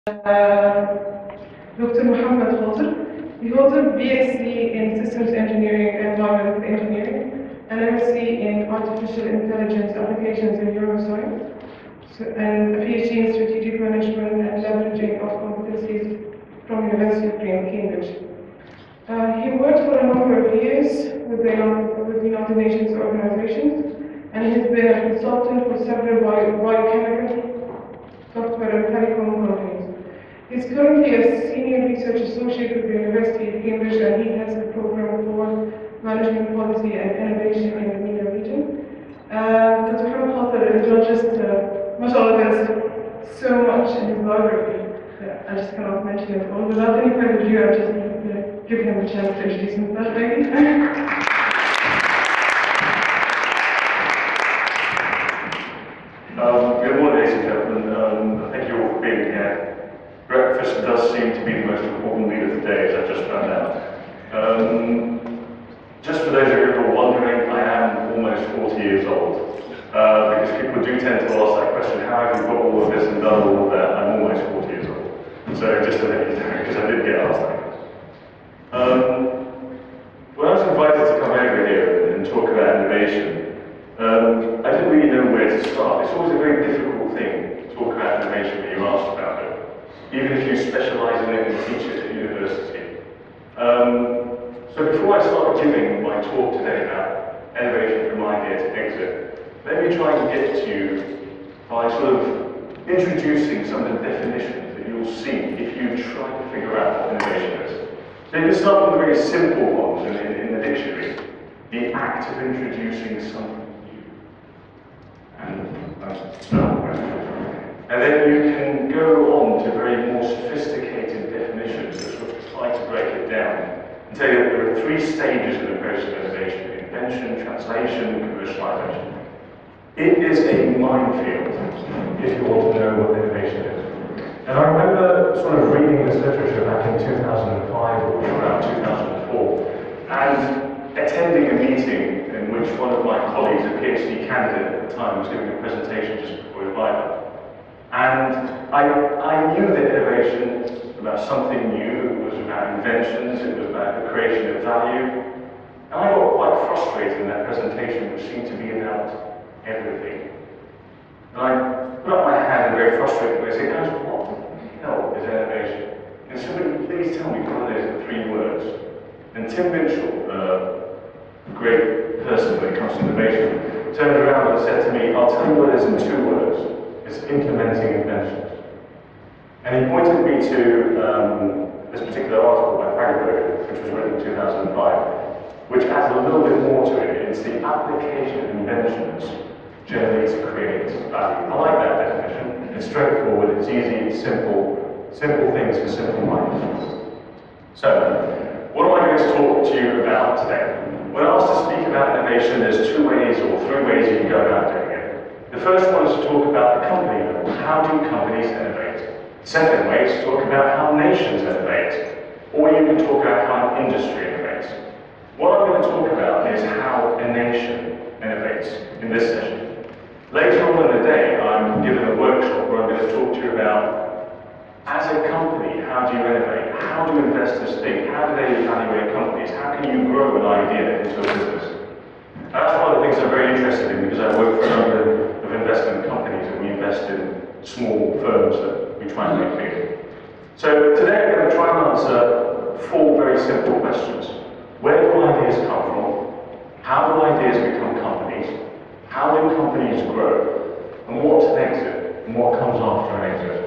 Dr.Mohamed Khater. He holds a BSc in Systems Engineering and Environmental Engineering, an MSc in Artificial Intelligence Applications in Neuroscience, and a PhD in Strategic Management and Leveraging of Competencies from University of Cambridge. He worked for a number of years with the United Nations organizations, and he has been a consultant for several biochemical, software, and telecom companies. He's currently a senior research associate with the University of Cambridge, and he has the program for management policy and innovation in the MENA region. Dr. Mohamed Khater is not just, mashallah, there's so much in his biography. I just cannot mention it all. Without any further ado, I just need to give him a chance to introduce himself, maybe. Good morning, ladies and gentlemen. Thank you all for being here. Breakfast does seem to be the most important meal of the day, as I've just found out. Just for those of you who are wondering, I am almost 40 years old. Because people do tend to ask that question, how have you got all of this and done all of that? I'm almost 40 years old. So just to let you know, because I did get asked that question. When I was invited to come over here and talk about innovation, I didn't really know where to start. It's always a very difficult thing to talk about innovation when you're asked about it, even if you specialize in it and teach it at university. So before I start giving my talk today about innovation from idea to exit, let me try and get to you by sort of introducing some of the definitions that you'll see if you try to figure out what innovation is. So you can start with the very simple ones in the dictionary. The act of introducing something new. And then you can go on to very more sophisticated definitions that sort of try to break it down and tell you that there are 3 stages in the process of innovation: invention, translation, commercialization. It is a minefield if you want to know what innovation is. And I remember sort of reading this literature back in 2005 or around 2004 and attending a meeting in which one of my colleagues, a PhD candidate at the time, was giving a presentation just before we arrived. And I knew that innovation was about something new, it was about inventions, it was about the creation of value. And I got quite frustrated in that presentation, which seemed to be about everything. And I put up my hand in a very frustrated way and said, guys, what the hell is innovation? Can somebody please tell me what it is in 3 words? And Tim Mitchell, a great person when it comes to innovation, turned around and said to me, I'll tell you what it is in 2 words. It's implementing inventions. And he pointed me to this particular article by Fragenberg, which was written in 2005, which adds a little bit more to it. It's the application of inventions generally to create value. I like that definition. It's straightforward, it's easy, it's simple. Simple things for simple minds. So, what am I going to talk to you about today? When asked to speak about innovation, there's 2 ways or 3 ways you can go about doing it. The first one is to talk about the company level. How do companies innovate? The second way is to talk about how nations innovate. Or you can talk about how an industry innovates. What I'm going to talk about is how a nation innovates in this session. Later on in the day, I'm given a workshop where I'm going to talk to you about, as a company, how do you innovate? How do investors think? How do they evaluate companies? How can you grow an idea into a business? And that's one of the things I'm very interested in, because I work for a number of investment companies and we invest in small firms that we try and make big. So today I'm going to try and answer 4 very simple questions. Where do ideas come from? How do ideas become companies? How do companies grow? And what's an exit? And what comes after an exit?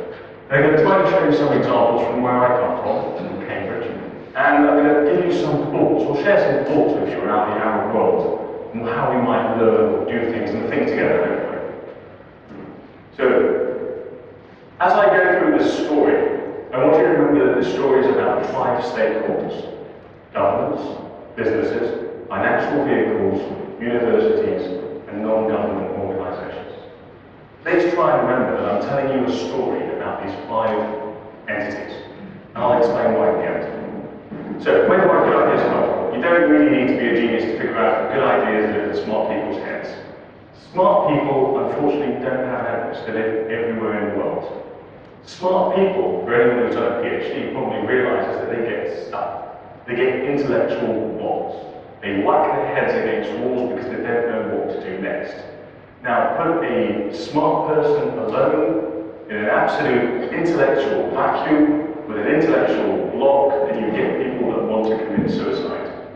I'm going to try to show you some examples from where I come from, in Cambridge, and I'm going to give you some thoughts, or share some thoughts with you around the Arab world, and how we might learn or do things and think together, hopefully. So, as I go through this story, I want you to remember that the story is about 5 stakeholders: governments, businesses, financial vehicles, universities, and non-government organizations. Please try and remember that I'm telling you a story about these 5 entities, and I'll explain why at the end. So, where do our good ideas come from? You don't really need to be a genius to figure out good ideas live in smart people's heads. Smart people, unfortunately, don't have habits. They live everywhere in the world. Smart people, for anyone who's done a PhD, probably realizes that they get stuck. They get intellectual blocks. They whack their heads against walls because they don't know what to do next. Now, put a smart person alone in an absolute intellectual vacuum with an intellectual block, and you get people that want to commit suicide.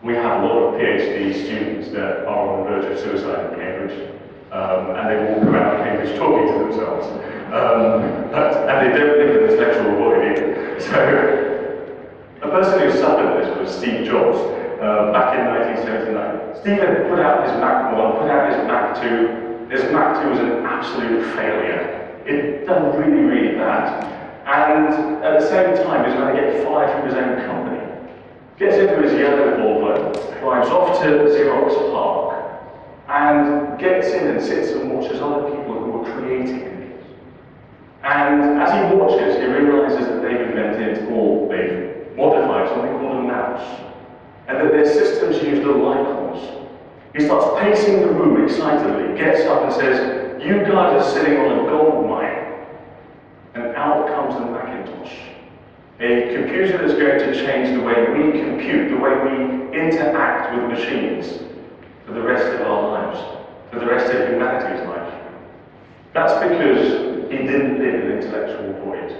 We have a lot of PhD students that are on the verge of suicide in Cambridge, and they walk around Cambridge talking to themselves. And they don't live in the intellectual void either. So, a person who suffered this was Steve Jobs, back in 1979. Steve had put out his Mac 1, put out his Mac 2. His Mac 2 was an absolute failure. It done really, really bad. And at the same time, he was going to get fired from his own company. Gets into his yellow Volvo, drives off to Xerox Park, and gets in and sits and watches other people who are creating things. And as he watches, he realizes that they've invented, or they've modified something called a mouse, and that their systems use little icons. He starts pacing the room excitedly, gets up and says, "You guys are sitting on a gold mine." And out comes the Macintosh. A computer that's going to change the way we compute, the way we interact with machines for the rest of our lives, for the rest of humanity's life. That's because he didn't live in an intellectual void.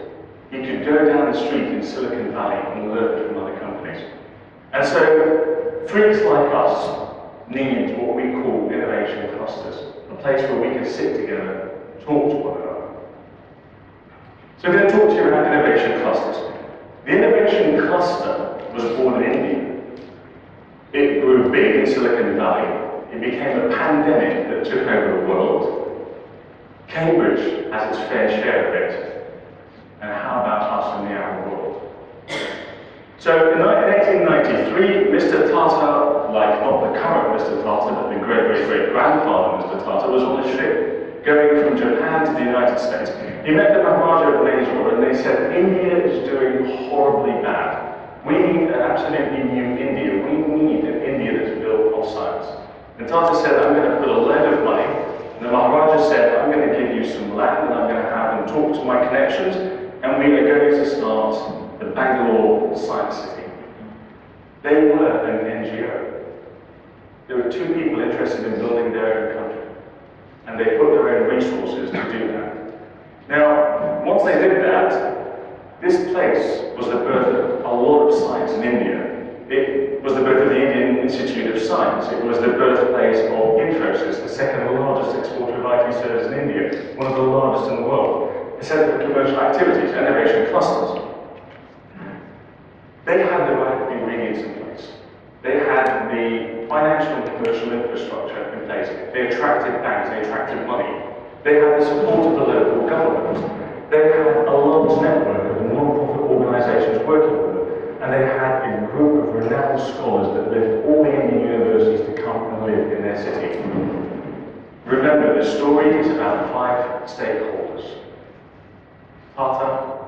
He could go down the street in Silicon Valley and learn from other companies. And so, freaks like us need what we call innovation clusters, a place where we can sit together, talk to one another. So I'm going to talk to you about innovation clusters. The innovation cluster was born in India. It grew big in Silicon Valley. It became a pandemic that took over the world. Cambridge has its fair share of it. And how about us in the Arab world? So in 1893, Mr. Khater, like not the current Mr. Khater, but the great-great-great-grandfather Mr. Khater, was on a ship going from Japan to the United States. He met the Maharaja of Mysore, and they said, "India is doing horribly bad. We need an absolutely new India. We need an India that's built on science." And Tata said, "I'm going to put a load of money." And the Maharaja said, "I'm going to give you some land, and I'm going to have them talk to my connections, and we are going to start the Bangalore Science City." They were an NGO. There were two people interested in building their own country, and they put their own resources to do that. Now, once they did that, this place was the birth of a lot of science in India. It was the birth of the Indian Institute of Science. It was the birthplace of Infosys, the second largest exporter of IT services in India, one of the largest in the world. A centre for commercial activities, innovation clusters. They had the right ingredients in place. They had the financial and commercial infrastructure in place. They attracted banks, they attracted money. They had the support of the local government. They had a large network of non-profit organisations working with them. And they had a group of renowned scholars that left all the Indian universities to come and live in their city. Remember, the story is about 5 stakeholders. Tata,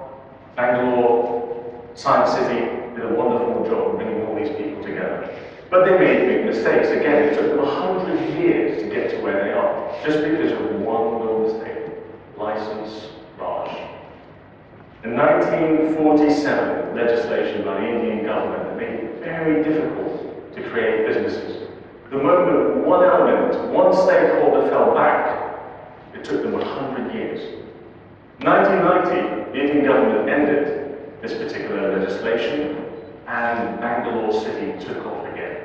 Bangalore, Science City did a wonderful job of bringing all these people together. But they made big mistakes. Again, it took them 100 years to get to where they are, just because of one little mistake. License Raj. In 1947, legislation by the Indian government that made it very difficult to create businesses. The moment one element, one stakeholder fell back, it took them 100 years. 1990, the Indian government ended this particular legislation, and Bangalore City took off again.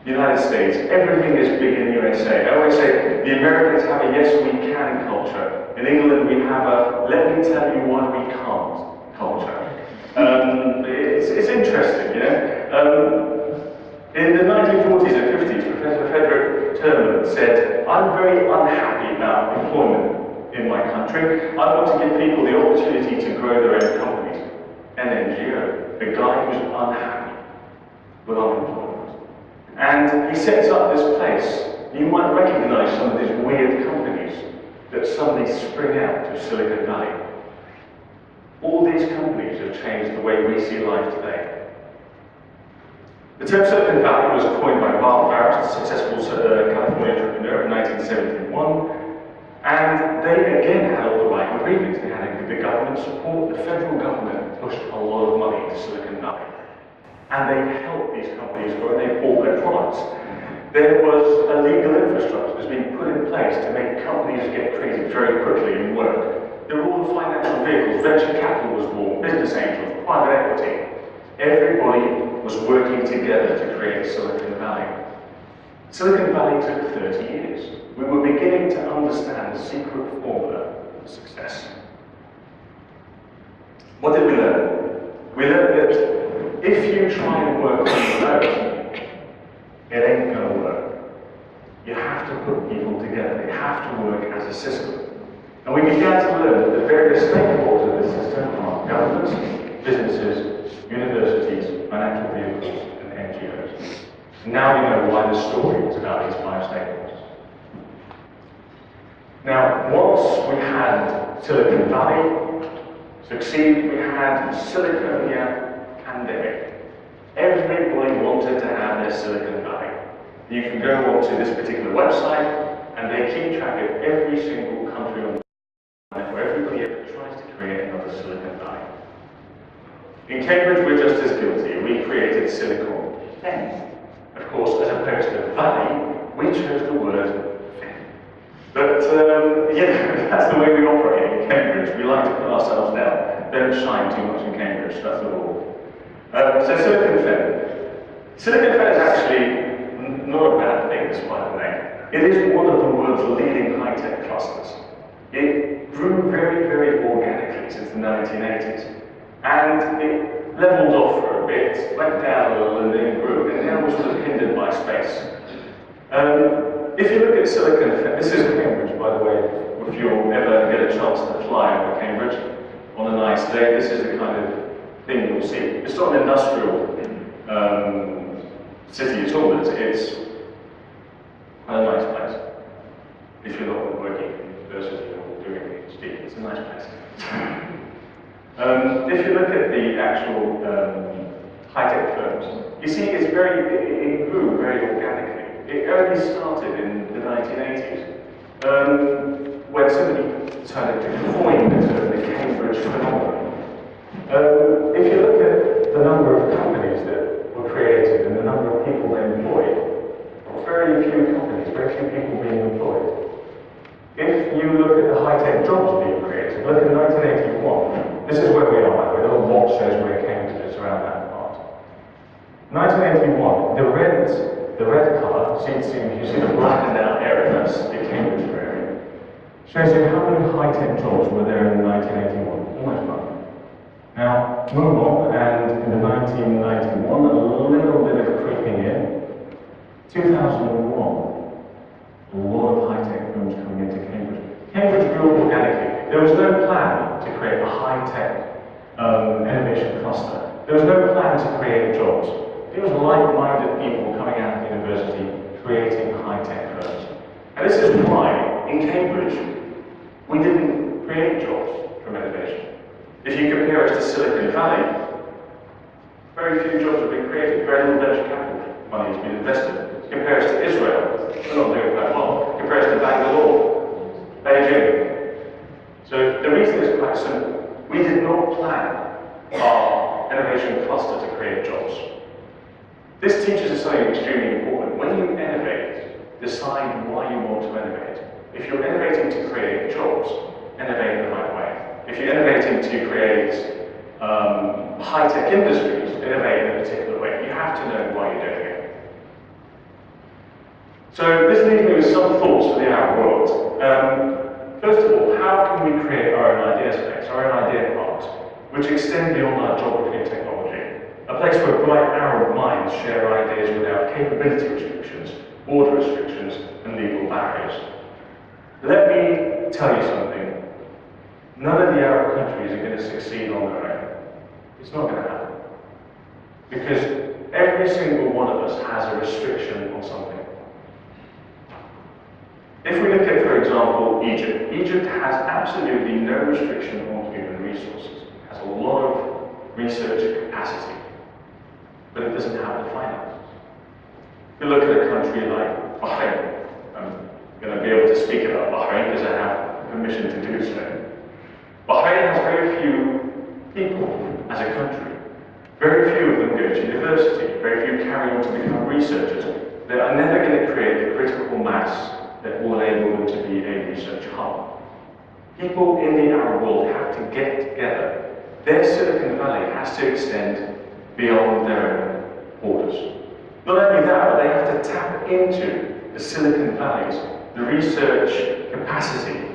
The United States, everything is big in the USA. I always say the Americans have a yes we can culture. In England we have a let me tell you why we can't culture. It's interesting, you know. In the 1940s and 50s, Professor Frederick Terman said, "I'm very unhappy about employment in my country. I want to give people the opportunity to grow their own companies." An NGO, a guy who's unhappy with unemployment. And he sets up this place. You might recognize some of these weird companies that suddenly spring out of Silicon Valley. All these companies have changed the way we see life today. The term Silicon Valley was coined by Bob Farris, a successful California entrepreneur in 1971. And they again had all the right ingredients. They had the government support, the federal government pushed a lot of money into Silicon Valley. And they helped these companies grow, and they bought their products. There was a legal infrastructure that's been put in place to make companies get created very quickly and work. There were all the financial vehicles, venture capital was born, business angels, private equity. Everybody was working together to create Silicon Valley. Silicon Valley took 30 years. We were beginning to understand the secret formula for success. What did we learn? We learned that if you try and work on your own, it ain't going to work. You have to put people together. They have to work as a system. And we began to learn that the various stakeholders of this system are governments, businesses, universities, financial vehicles, and NGOs. Now we know why the story is about these 5 stakeholders. Now, once we had Silicon Valley succeed, we had Siliconia pandemic. Everybody wanted to have their Silicon Valley. You can go onto this particular website, and they keep track of every single country on the planet where everybody ever tries to create another Silicon Valley. In Cambridge, we're just as guilty. We created Silicon. Of course, as opposed to Valley, we chose the word Fen. But, that's the way we operate in Cambridge. We like to put ourselves down. Don't shine too much in Cambridge, that's the rule. So Silicon Fen. Silicon Fen is actually not a bad thing, despite the name. It is one of the world's leading high-tech clusters. It grew very, very organically since the 1980s. And it leveled off for a bit, went down a little, and then grew, and now was sort of hindered by space. If you look at Silicon Fen, this is Cambridge, by the way, if you'll ever get a chance to fly over Cambridge on a nice day, this is the kind of thing you'll see. It's not an industrial city at all, it's quite a nice place. If you're not working in university or doing a PhD, it's a nice place. If you look at the actual high-tech firms, you see it grew very organically. It only started in the 1980s, when somebody decided to coin the term the Cambridge phenomenon. If you look at the number of companies that were created and the number of people they employed, very few companies, very few people being employed. If you look at the high-tech jobs being created, look at 1981. This is where we are, by the way. The little watch shows where Cambridge is around that part. 1981, the red colour, you see the blackened out area, that's the Cambridge area, shows you how many high-tech jobs were there in 1981. Almost none. Now, move on, and in the 1991, a little bit of creeping in. 2001, a lot of high-tech firms coming into Cambridge. Cambridge grew organically. There was no plan to create a high-tech innovation cluster. There was no plan to create jobs. It was like-minded people coming out of university creating high-tech firms. And this is why, in Cambridge, we didn't create jobs from innovation. If you compare us to Silicon Valley, very few jobs have been created, very little venture capital money has been invested. Compare us to Israel, we're not doing that well. Compare us to Bangalore, Beijing. So the reason is quite simple. We did not plan our innovation cluster to create jobs. This teaches us something extremely important. When you innovate, decide why you want to innovate. If you're innovating to create jobs, innovate in the right way. If you're innovating to create high-tech industries, innovate in a particular way. You have to know why you're doing it. So this leaves me with some thoughts for the Arab world. First of all, how can we create our own idea space, our own idea parks, which extend beyond our geography and technology? A place where bright Arab minds share ideas without capability restrictions, border restrictions, and legal barriers. Let me tell you something. None of the Arab countries are going to succeed on their own. It's not going to happen. Because every single one of us has a restriction on something. If we look at, for example, Egypt. Egypt has absolutely no restriction on human resources. It has a lot of research capacity. But it doesn't have the finances. If you look at a country like Bahrain, I'm going to be able to speak about Bahrain because I have permission to do so. Bahrain has very few people as a country. Very few of them go to university. Very few carry on to become researchers. They are never going to create the critical mass that will enable them to be a research hub. People in the Arab world have to get together. Their Silicon Valley has to extend beyond their own borders. Not only that, but they have to tap into the Silicon Valley's, the research capacity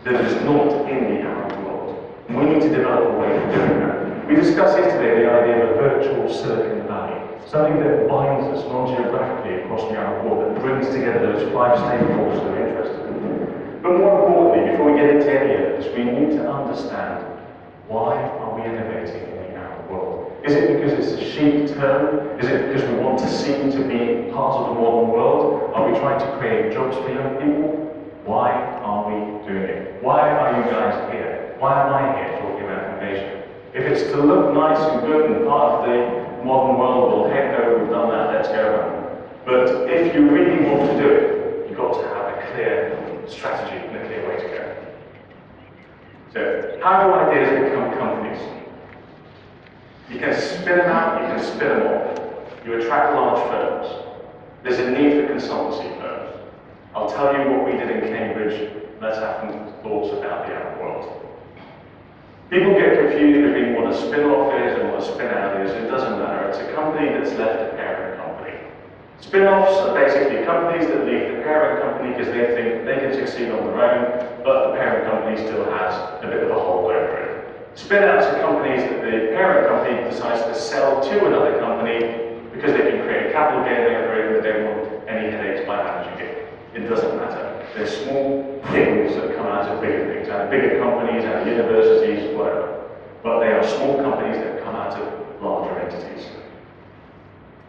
that is not in the Arab world. And we need to develop a way of doing that. We discussed yesterday the idea of a virtual Silicon Valley, something that binds us non-geographically across the Arab world, that brings together those 5 stakeholders that are interested. But more importantly, before we get into any of this, we need to understand, why are we innovating in the Arab world? Is it because it's a chic term? Is it because we want to seem to be part of the modern world? Are we trying to create jobs for young people? Why are we doing it? Why are you guys here? Why am I here talking about innovation? If it's to look nice and good and part of the modern world, well, heck no, we've done that, let's go home. But if you really want to do it, you've got to have a clear strategy and a clear way to go. So, how do ideas become companies? You can spin them out, you can spin them off. You attract large firms. There's a need for consultancy firms. I'll tell you what we did in Cambridge. Let's have some thoughts about the Arab world. People get confused between what a spin-off is and what a spin-out is. It doesn't matter. It's a company that's left a parent company. Spin-offs are basically companies that leave the parent company because they think they can succeed on their own, but the parent company still has a bit of a hold over it. Spin-outs are companies that the parent company decides to sell to another company because they can create a capital gain over it, but they don't want any headaches by managing it. It doesn't matter. They're small things that come out of bigger things, out of bigger companies, out of universities, whatever. But they are small companies that come out of larger entities.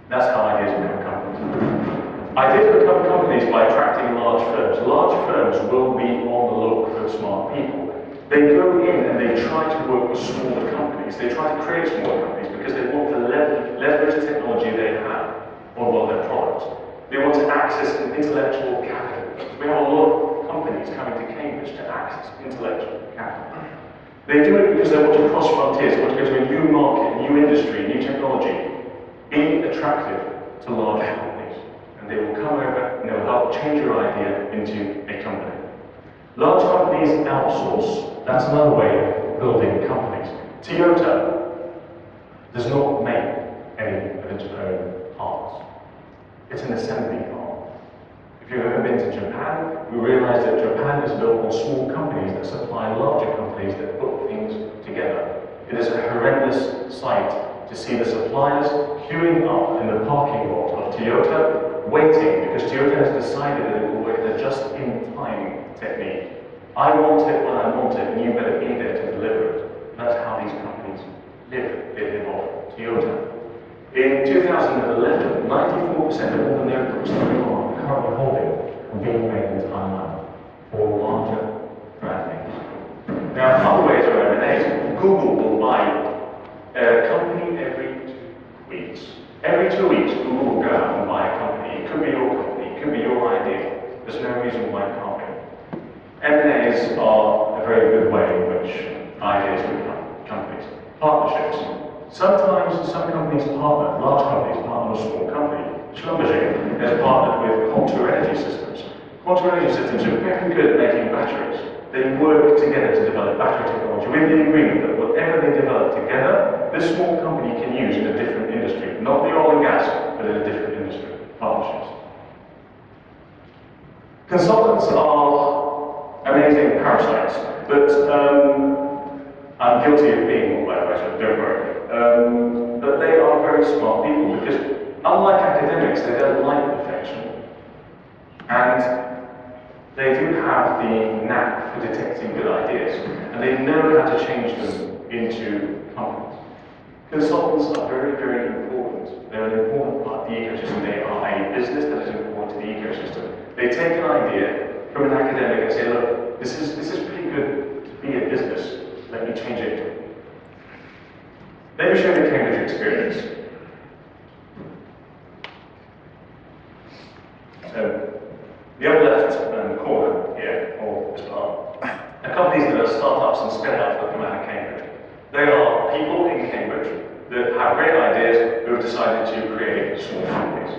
That's how ideas become companies. Ideas become companies by attracting large firms. Large firms will be on the look for smart people. They go in and they try to work with smaller companies. They try to create smaller companies because they want to leverage technology they have on one of their products. They want to access intellectual capital. We have a lot of companies coming to Cambridge to access intellectual capital. They do it because they want to cross frontiers, they want to go to a new market, new industry, new technology, be attractive to large companies. And they will come over and they will help change your idea into a company. Large companies outsource. That's another way of building companies. Toyota does not make any of its own parts. It's an assembly arm. If you've ever been to Japan, we realize that Japan is built on small companies that supply larger companies that put things together. It is a horrendous sight to see the suppliers queuing up in the parking lot of Toyota, waiting because Toyota has decided that it will work the just-in-time technique. I want it when I want it, and you better be there to deliver it. That's how these companies live. They live off Toyota. In 2011, 94% of all the notebooks that we are currently holding were being made in Taiwan for larger brand names. Now, other ways of M&As, Google will buy a company every 2 weeks. Every 2 weeks, Google will go out and buy a company. It could be your company, it could be your idea. There's no reason why it can't be. M&As are a very good way in which ideas become companies. Partnerships. Sometimes some companies partner, large companies partner with a small company. Schlumberger has partnered with Contour Energy Systems. Contour Energy Systems are very good at making batteries. They work together to develop battery technology with the agreement that whatever they develop together, this small company can use in a different industry. Not the oil and gas, but in a different industry. Partnerships. Consultants are amazing parasites, but I'm guilty of being one, by the way, so don't worry. But they are very smart people because, unlike academics, they don't like perfection. And they do have the knack for detecting good ideas, and they know how to change them into companies. Consultants are very, very important. They're an important part of the ecosystem. They are a business that is important to the ecosystem. They take an idea from an academic and say, look, this is pretty good to be a business. Let me change it. Let me show you the Cambridge experience. So, the upper left corner here, or this part, players who have decided to create small companies.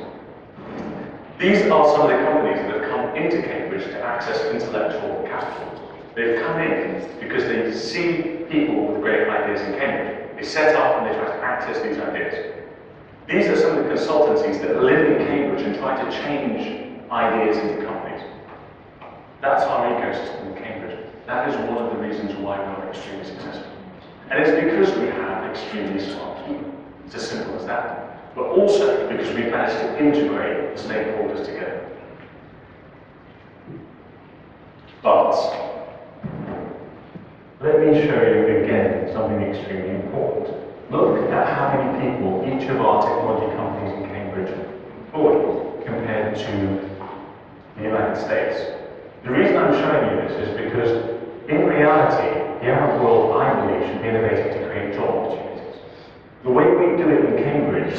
These are some of the companies that have come into Cambridge to access intellectual capital. They've come in because they see people with great ideas in Cambridge. They set up and they try to access these ideas. These are some of the consultancies that live in Cambridge and try to change ideas into companies. That's our ecosystem in Cambridge. That is one of the reasons why we're extremely successful. And it's because we have extremely smart people. It's as simple as that. But also because we've managed to integrate the stakeholders together. But let me show you again something extremely important. Look at how many people each of our technology companies in Cambridge employ compared to the United States. The reason I'm showing you this is because, in reality, the Arab world, I believe, should be innovating to create job opportunities. The way we do it in Cambridge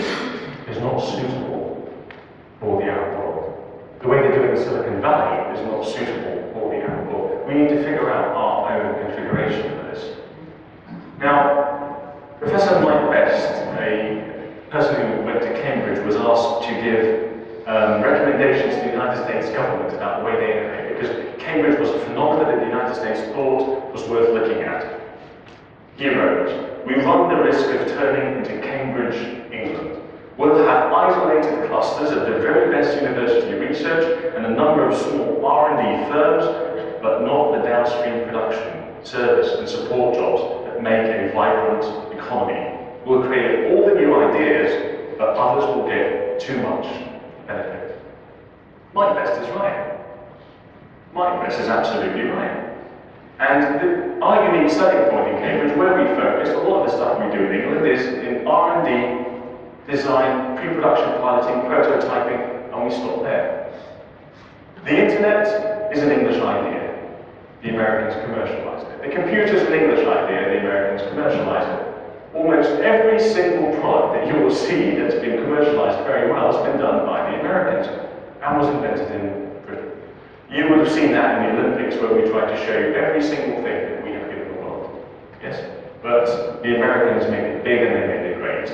is not suitable for the Arab world. The way they do it in Silicon Valley is not suitable for the Arab world. We need to figure out our own configuration for this. Now, Professor Mike Best, a person who went to Cambridge, was asked to give recommendations to the United States government about the way they innovate, because Cambridge was a phenomenon that the United States thought was worth looking at. He wrote, "We run the risk of turning into Cambridge, England. We'll have isolated clusters of the very best university research and a number of small R&D firms, but not the downstream production, service and support jobs that make a vibrant economy. We'll create all the new ideas, but others will get too much benefit." Mike Best is right. Mike Best is absolutely right. And our unique selling point in Cambridge, where we focus, a lot of the stuff we do in England is in R&D, design, pre-production piloting, prototyping, and we stop there. The internet is an English idea. The Americans commercialized it. The computer is an English idea. The Americans commercialized it. Almost every single product that you will see that's been commercialized very well has been done by the Americans and was invented in Britain. You would have seen that in the Olympics, where we tried to show you every single thing that we have given the world. Yes? But the Americans made it big and they made it great.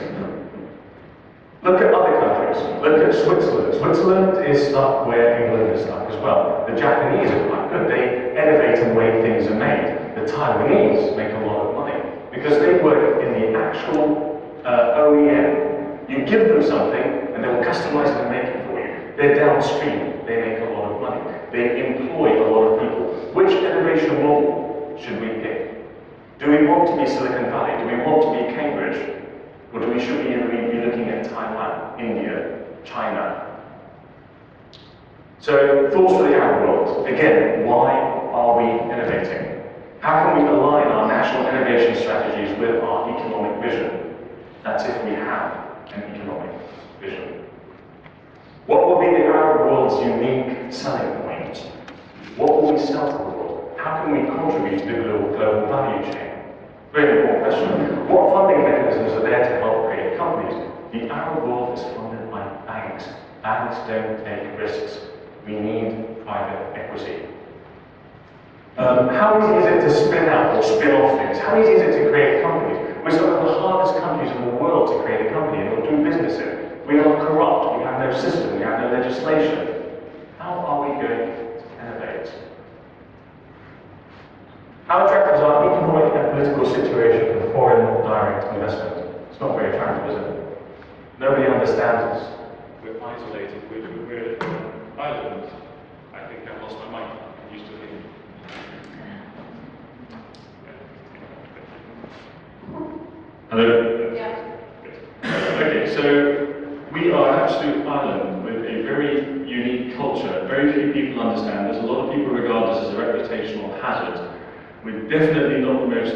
Look at other countries. Look at Switzerland. Switzerland is stuck where England is stuck as well. The Japanese are quite good. They innovate in the way things are made. The Taiwanese make a lot of money because they work in the actual OEM. You give them something and they will customize it and make it for you. They're downstream. They make a lot of money. They employ a lot of people. Which innovation model should we pick? Do we want to be Silicon Valley? Do we want to be Cambridge? Or should we be looking at Taiwan, India, China? So, thoughts for the Arab world. Again, why are we innovating? How can we align our national innovation strategies with our economic vision? That's if we have an economic vision. What will be the Arab world's unique selling point? What will we sell to the world? How can we contribute to the global value chain? Very important question. What funding mechanisms are there to help create companies? The Arab world is funded by banks. Banks don't take risks. We need private equity. How easy is it to spin out or spin off things? How easy is it to create companies? We're some of the hardest countries in the world to create a company and do business in. We are corrupt. We have no system. We have no legislation. How are we going to innovate? How attractive is our economic and political situation for foreign direct investment? It's not very attractive, is it? Nobody understands us. We're isolated. We're island. I think I've lost my mic. I'm used to it. Hello? Yeah. Okay, so we are an absolute island with a very unique culture. Very few people understand us. A lot of people regard us as a reputational hazard. We're definitely not the most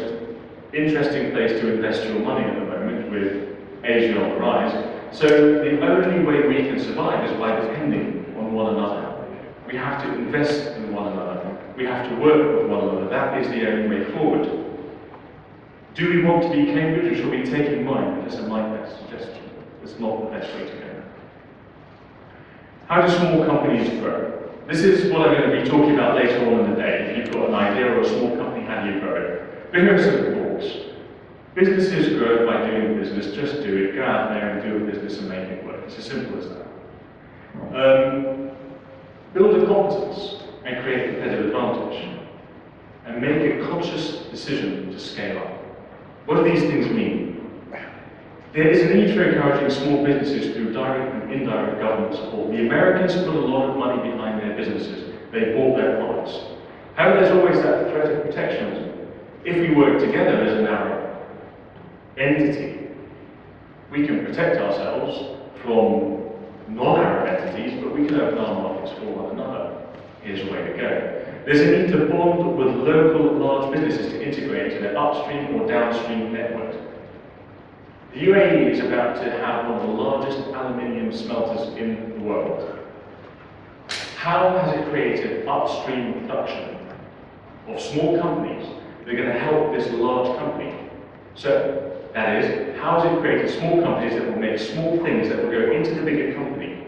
interesting place to invest your money at the moment, with Asia on the rise. So the only way we can survive is by depending on one another. We have to invest in one another. We have to work with one another. That is the only way forward. Do we want to be Cambridge, or should we take in mind Professor Mike's suggestion? It's not the best way to go. How do small companies grow? This is what I'm going to be talking about later on in the day. If you've got an idea or a small company, how do you grow it? But here are some thoughts. Businesses grow by doing business. Just do it. Go out there and do a business and make it work. It's as simple as that. Build a competence and create a competitive advantage. And make a conscious decision to scale up. What do these things mean? There is a need for encouraging small businesses through direct and indirect government support. The Americans put a lot of money behind their businesses. They bought their products. However, there's always that threat of protectionism. If we work together as a narrow entity, we can protect ourselves from non-Arab entities, but we can open our markets for one another. Here's a way to go. There's a need to bond with local large businesses to integrate into their upstream or downstream network. The UAE is about to have one of the largest aluminium smelters in the world. How has it created upstream production of small companies that are going to help this large company? So, that is, how has it created small companies that will make small things that will go into the bigger company?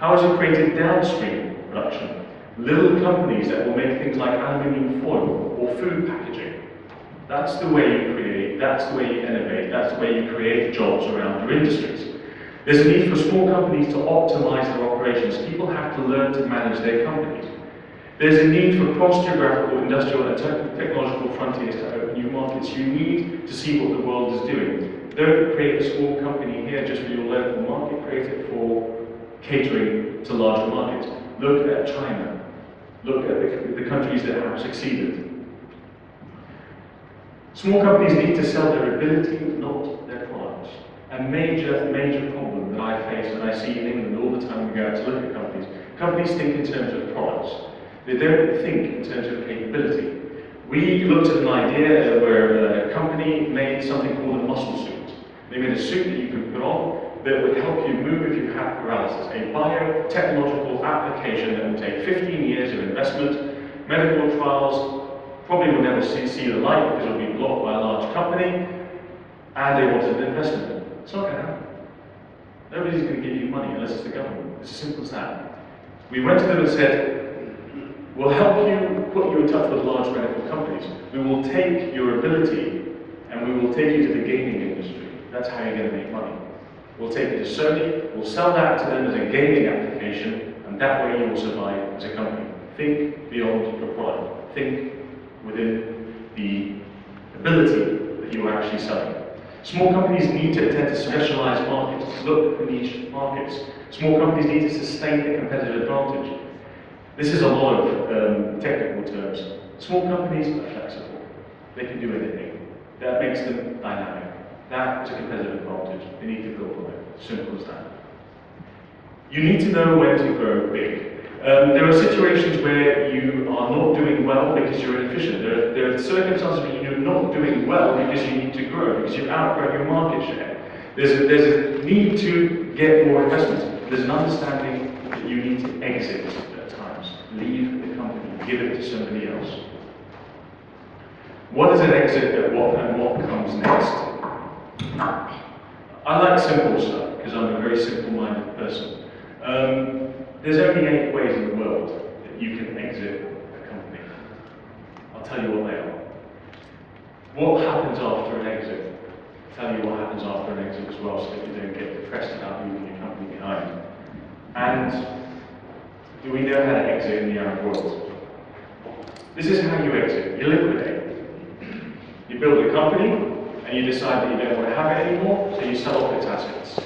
How has it created downstream production? Little companies that will make things like aluminium foil or food packaging. That's the way you create, that's the way you innovate, that's the way you create jobs around your industries. There's a need for small companies to optimize their operations. People have to learn to manage their companies. There's a need for cross-geographical, industrial and technological frontiers to open new markets. You need to see what the world is doing. Don't create a small company here just for your local market, create it for catering to larger markets. Look at China. Look at the countries that have succeeded. Small companies need to sell their ability, not their products. A major problem that I face and I see in England all the time we go out to look at companies. Companies think in terms of products. They don't think in terms of capability. We looked at an idea where a company made something called a muscle suit. They made a suit that you could put on that would help you move if you have paralysis. A biotechnological application that would take 15 years of investment, medical trials, probably will never see the light because it will be blocked by a large company, and they wanted an investment. It's not going to happen. Nobody's going to give you money unless it's the government. It's as simple as that. We went to them and said, we'll help you, put you in touch with large medical companies. We will take your ability and we will take you to the gaming industry. That's how you're going to make money. We'll take it to Sony, we'll sell that to them as a gaming application, and that way you will survive as a company. Think beyond your product. Think within the ability that you are actually selling. Small companies need to attend to specialized markets, look at niche markets. Small companies need to sustain their competitive advantage. This is a lot of technical terms. Small companies are flexible. They can do anything. That makes them dynamic. That is a competitive advantage. They need to build on it. Simple as that. You need to know when to grow big. There are situations where you are not doing well because you're inefficient. There are circumstances where you're not doing well because you need to grow, because you've outgrown your market share. There's a need to get more investment. There's an understanding that you need to exit at times. Leave the company, give it to somebody else. What is an exit and what comes next? I like simple stuff because I'm a very simple-minded person. There's only 8 ways in the world that you can exit a company. I'll tell you what they are. What happens after an exit? I'll tell you what happens after an exit as well, so that you don't get depressed about leaving your company behind. And do we know how to exit in the Arab world? This is how you exit. You liquidate. You build a company, and you decide that you don't want to have it anymore, so you sell off its assets.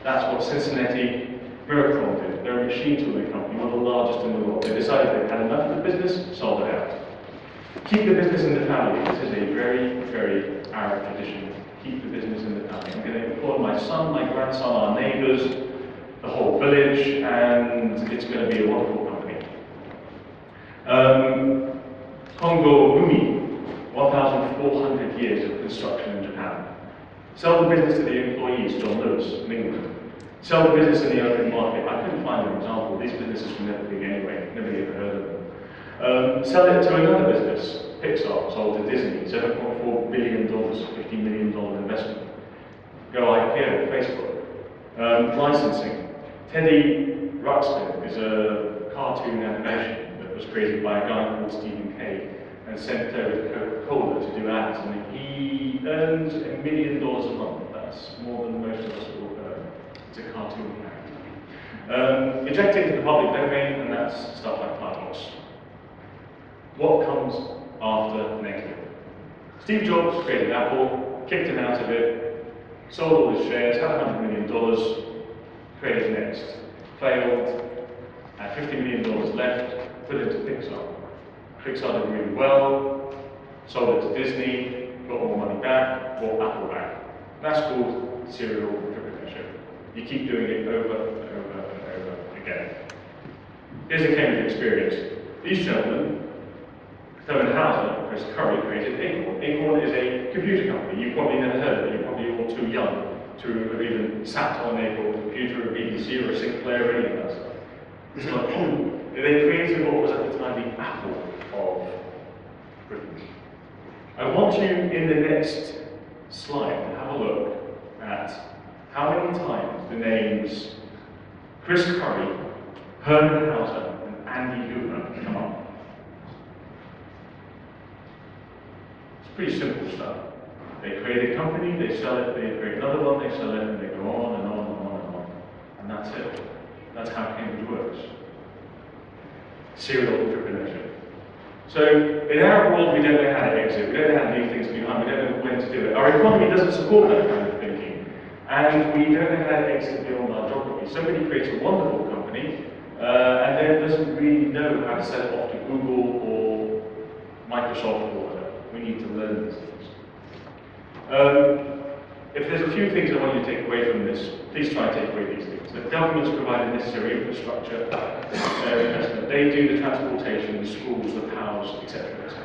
That's what Cincinnati Miracle did. They're a machine tooling company, one of the largest in the world. They decided they'd had enough of the business, sold it out. Keep the business in the family. This is a very, very Arab tradition. Keep the business in the family. I'm going to employ my son, my grandson, our neighbours, the whole village, and it's going to be a wonderful company. Kongo Umi, 1,400 years of construction in Japan. Sell the business to the employees, John Lewis, in England. Sell the business in the open market. I couldn't find an example. These businesses were never big anyway. Nobody ever heard of them. Sell it to another business. Pixar sold to Disney. $7.4 billion, $50 million investment. Go IPO, Facebook. Licensing. Teddy Ruxpin is a cartoon animation that was created by a guy called Stephen Kay and sent over to Coca-Cola to do ads, and he He earns $1 million a month. That's more than most of us will earn. It's a cartoon character. Injected into the public domain, and that's stuff like Firefox. What comes after next? Steve Jobs created Apple, kicked him out of it, sold all his shares, had $100 million, created Next, failed, had $50 million left, put it into Pixar. Pixar did really well, sold it to Disney, got all the money back, bought Apple back. That's called serial entrepreneurship. You keep doing it over and over and over again. Here's a Cambridge experience. These gentlemen, Herman Hauser and Chris Curry, created Acorn. Acorn is a computer company. You've probably never heard of it. You're probably all too young to have even sat on an Acorn computer, a BBC or a Sinclair or any of that stuff. It's not cool. They created what was at the time the Apple of Britain. I want you in the next slide to have a look at how many times the names Chris Curry, Herman Hauser, and Andy Hoover come up. It's pretty simple stuff. They create a company, they sell it, they create another one, they sell it, and they go on and on and on and on. And that's it. That's how Cambridge works. Serial entrepreneurship. So, in our world, we don't know how to exit, we don't know how to leave things behind, we don't know when to do it. Our economy doesn't support that kind of thinking, and we don't know how to exit beyond our geography. Somebody creates a wonderful company, and then doesn't really know how to sell it off to Google or Microsoft or whatever. We need to learn these things. If there's a few things I want you to take away from this, please try and take away these things. The governments provide the necessary infrastructure, they do the transportation, the schools, the powers, etc., etc.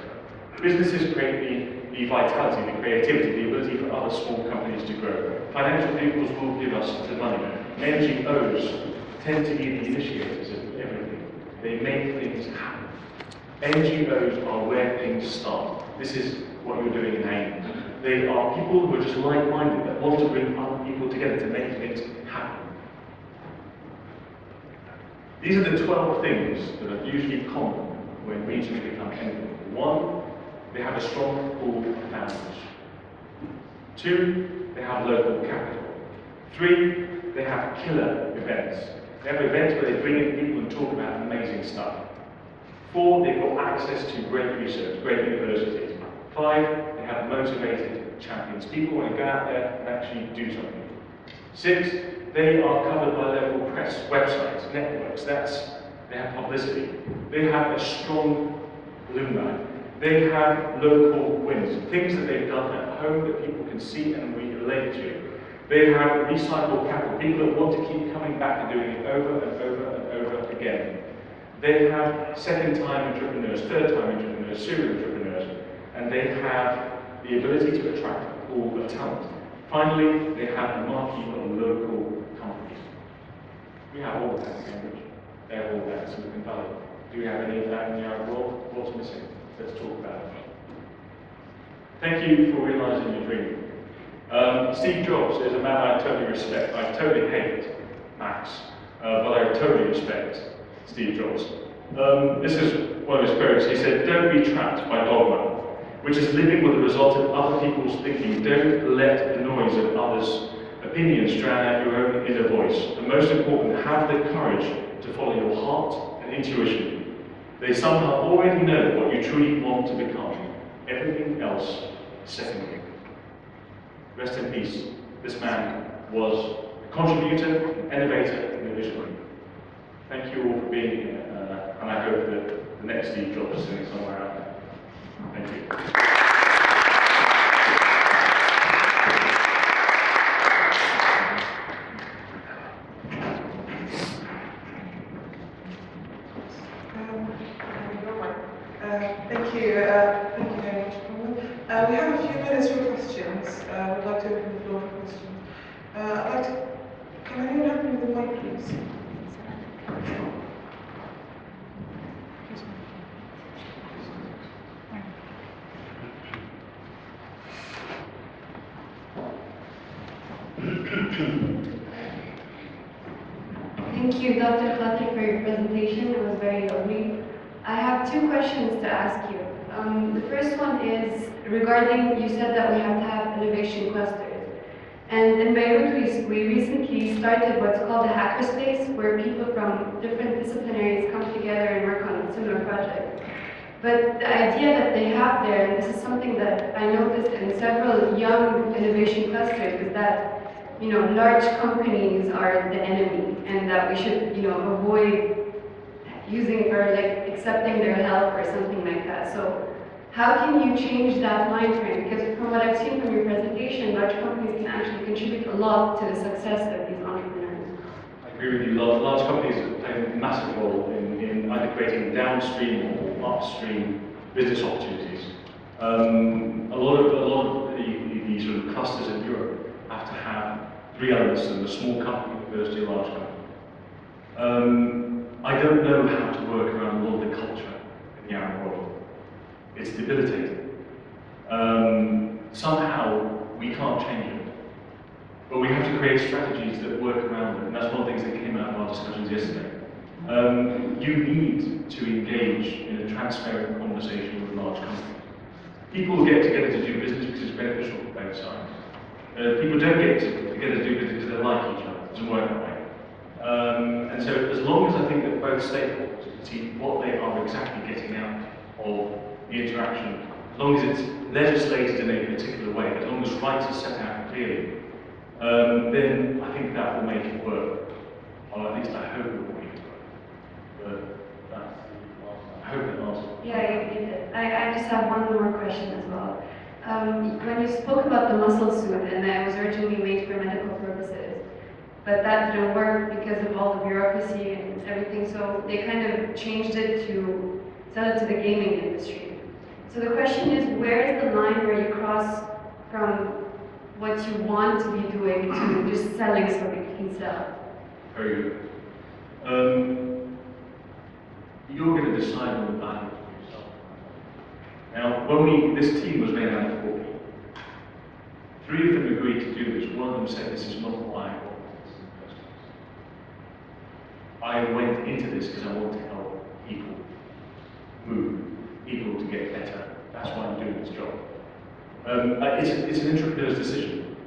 Businesses create the vitality, the creativity, the ability for other small companies to grow. Financial vehicles will give us the money. NGOs tend to be the initiators of everything. They make things happen. NGOs are where things start. This is what you're doing in AINAC. They are people who are just like-minded, that want to bring other people together to make things happen. These are the 12 things that are usually common when regions become anything. 1, they have a strong pool of founders. 2, they have local capital. 3, they have killer events. They have events where they bring in people and talk about amazing stuff. 4, they've got access to great research, great universities. 5, they have motivated champions. People want to go out there and actually do something. 6, they are covered by local press, websites, networks. They have publicity. They have a strong alumni. They have local wins, things that they've done at home that people can see and relate to. They have recycled capital, people that want to keep coming back and doing it over and over and over again. They have second-time entrepreneurs, third-time entrepreneurs, serial entrepreneurs, and they have the ability to attract all the talent. Finally, they have a marquee of local companies. We have all that in Cambridge. They have all that in Silicon Valley. Do we have any of that in the Arab world? What's missing? Let's talk about it. Thank you for realizing your dream. Steve Jobs is a man I totally respect. I totally hate Max, but I totally respect Steve Jobs. This is one of his quotes. He said, "Don't be trapped by dogma, which is living with the result of other people's thinking. Don't let the noise of others' opinions drown out your own inner voice. The most important, have the courage to follow your heart and intuition. They somehow already know what you truly want to become. Everything else is secondary." Rest in peace. This man was a contributor, an innovator, and a visionary. Thank you all for being here, and I hope that the next Steve Jobs is sitting somewhere out there. Thank you. Thank you very much. We have a few minutes for questions. We'd like to open the floor for questions. Can anyone help me with the mic, please? Thank you, Dr. Khater, for your presentation. It was very lovely. I have 2 questions to ask you. The first one is regarding, you said that we have to have have innovation clusters. And in Beirut, we recently started what's called a hackerspace, where people from different disciplinaries come together and work on similar projects. But the idea that they have there, and this is something that I noticed in several young innovation clusters, is that large companies are the enemy, and that we should avoid using or like accepting their help or something like that. So how can you change that mind frame? Because from what I've seen from your presentation, large companies can actually contribute a lot to the success of these entrepreneurs. I agree with you. Large companies play a massive role in either creating downstream or upstream business opportunities. A lot of the sort of clusters in Europe have to have three elements: a small company, university, a large company. I don't know how to work around a lot of the culture in the Arab world. It's debilitating. Somehow we can't change it, but we have to create strategies that work around it, and that's one of the things that came out of our discussions yesterday. You need to engage in a transparent conversation with large companies. People get together to do business because it's beneficial for both sides. People don't get together to do business because they like each other. It doesn't work that way. And so as long as I think that both stakeholders can see what they are exactly getting out of the interaction, as long as it's legislated in a particular way, as long as rights are set out clearly, then I think that will make it work. Or at least I hope it will make it work. But I hope it answers. Yeah, you did. I just have one more question as well. When you spoke about the muscle suit and that it was originally made for medical purposes, but that didn't work because of all the bureaucracy and everything, so they kind of changed it to sell it to the gaming industry. So the question is, where is the line where you cross from what you want to be doing to just selling so that you can sell? Very good. You're going to decide on the value for yourself. Now, when this team was made out of 4 people, 3 of them agreed to do this. One of them said this is not what I want. I went into this because I want to help people move, people to get better. That's why I'm doing this job. It's an entrepreneur's decision.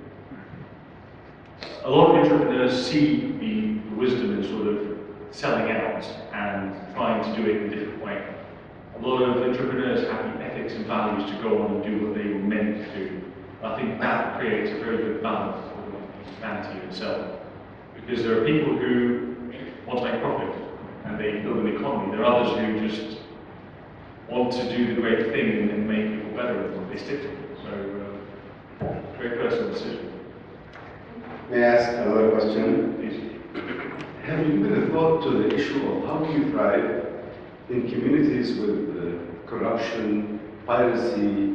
A lot of entrepreneurs see the wisdom in sort of selling out and trying to do it in a different way. A lot of entrepreneurs have the ethics and values to go on and do what they were meant to do. I think that creates a very good balance for humanity itself. Because there are people who want to make profit and they build an economy. There are others who just want to do the great thing and make people better and they stick to it. So, very personal decision. May I ask another question? Please. Have you given a thought to the issue of how do you thrive in communities with corruption, piracy,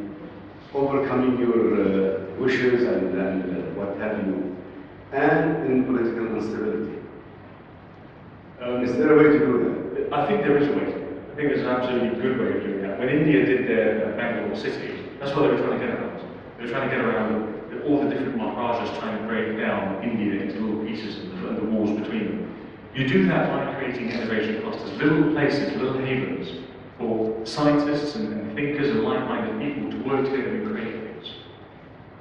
overcoming your wishes and what have you, and in political instability? Is there a way to do that? I think there is a way to do it. I think there's an absolutely good way of doing that. When India did their Bangalore city, that's what they were trying to get around. They were trying to get around all the different Maharajas trying to break down India into little pieces and the walls between them. You do that by creating innovation clusters, little places, little havens for scientists and thinkers and like-minded people to work together and create things.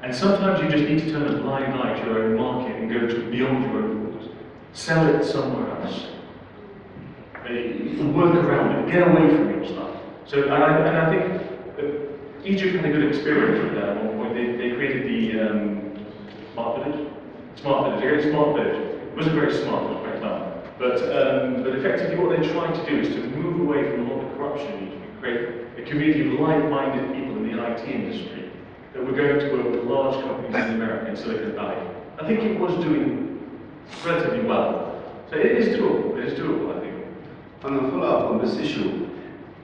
And sometimes you just need to turn a blind eye to your own market and go to beyond your own borders. Sell it somewhere else. Work around it, get away from your stuff. So, and I think Egypt had a good experience with that at one point. They created the smart village. They created a smart village. It wasn't very smart, it was quite clever. But effectively what they tried to do is to move away from a lot of corruption in Egypt and create a community of like-minded people in the IT industry that were going to work with large companies in America and Silicon Valley. I think it was doing relatively well. So it is doable. It is doable, I think. On a follow-up on this issue,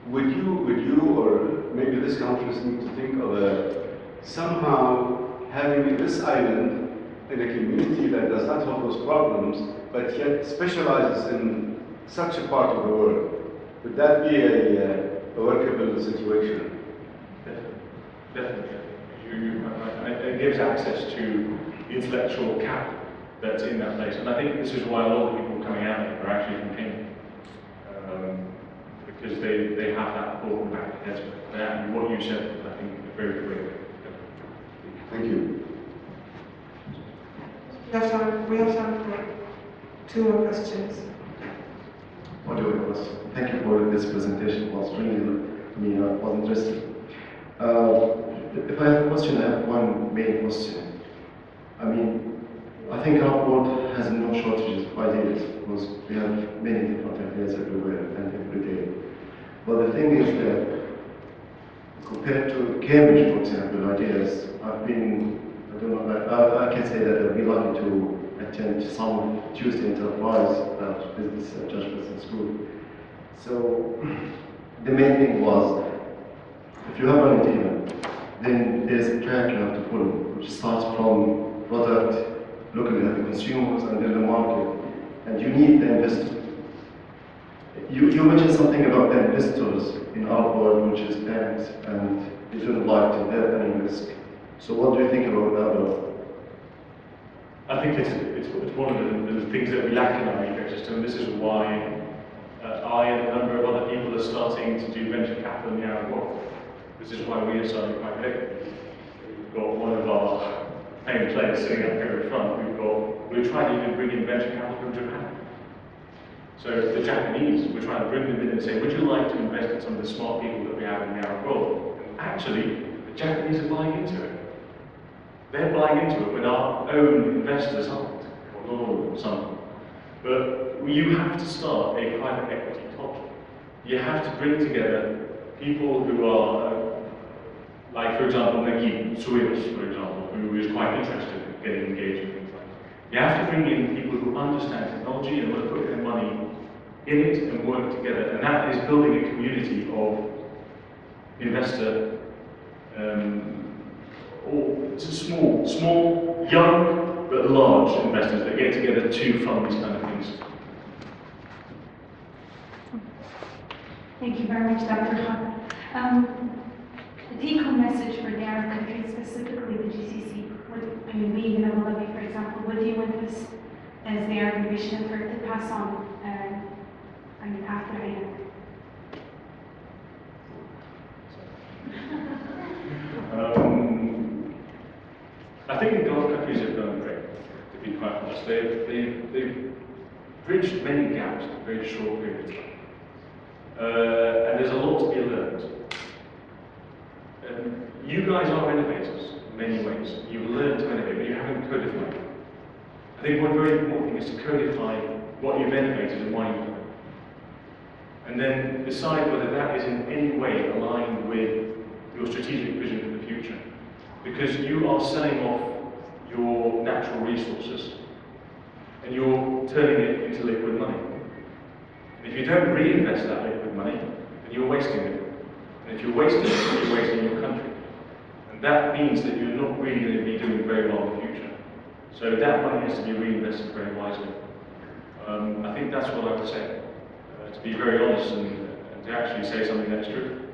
would you or maybe this conference need to think of somehow having this island in a community that does not have those problems, but yet specializes in such a part of the world? Would that be a workable situation? Definitely. It gives access to the intellectual capital that's in that place. And I think this is why a lot of people coming out here are actually from Kenya. Because they have that thought in the back of their heads. And what you said, I think, is a very good way to go. Thank you. We have time for 2 more questions. Thank you for this presentation. It was really, was interesting. If I have a question, I have one main question. I mean, I think our world has no shortages of ideas because we have many different ideas everywhere and every day. But the thing is that compared to Cambridge, for example, ideas, I don't know, I can say that I've been lucky to attend some Tuesday Enterprise business and judgments in school. So the main thing was, if you have an idea, then there's a track you have to follow, which starts from product, looking at the consumers and then the market, and you need the investors. You mentioned something about the investors in our world, which is banks, and they don't like to have any risk. So what do you think about that? I think it's one of the things that we lack in our ecosystem. This is why I and a number of other people are starting to do venture capital in the Arab world. This is why we are starting private equity. We've got one of our main players sitting up here in front. We're trying to even bring in venture capital from Japan. So the Japanese, we're trying to bring them in and say, would you like to invest in some of the smart people that we have in the Arab world? And actually, the Japanese are buying into it. They're buying into it when our own investors aren't, or not all of them, some. But you have to start a private equity culture. You have to bring together people who are, like for example, Nagib Suiros, for example, who is quite interested in getting engaged in things like that. You have to bring in people who understand technology and want to put their money in it and work together. And that is building a community of investor, or it's a small, young, but large investors that get together to fund these kind of things. Thank you very much, Dr. Khater. The take-home message for the Arab countries, specifically the GCC, we in Abu Dhabi, for example, what do you want this as the Arab Innovation Effort to pass on after AINAC? I think the Gulf countries have done great, to be quite honest. They've bridged many gaps in a very short period of time. And there's a lot to be learned. You guys are innovators in many ways. You've learned to innovate, but you haven't codified it. I think one very important thing is to codify what you've innovated and why you've done it. And then decide whether that is in any way aligned with your strategic vision for the future. Because you are selling off your natural resources and you're turning it into liquid money. And if you don't reinvest that liquid money, then you're wasting it. And if you're wasting it, you're wasting your country. And that means that you're not really going to be doing very well in the future. So that money has to be reinvested very wisely. I think that's what I would say. To be very honest and to actually say something that's true.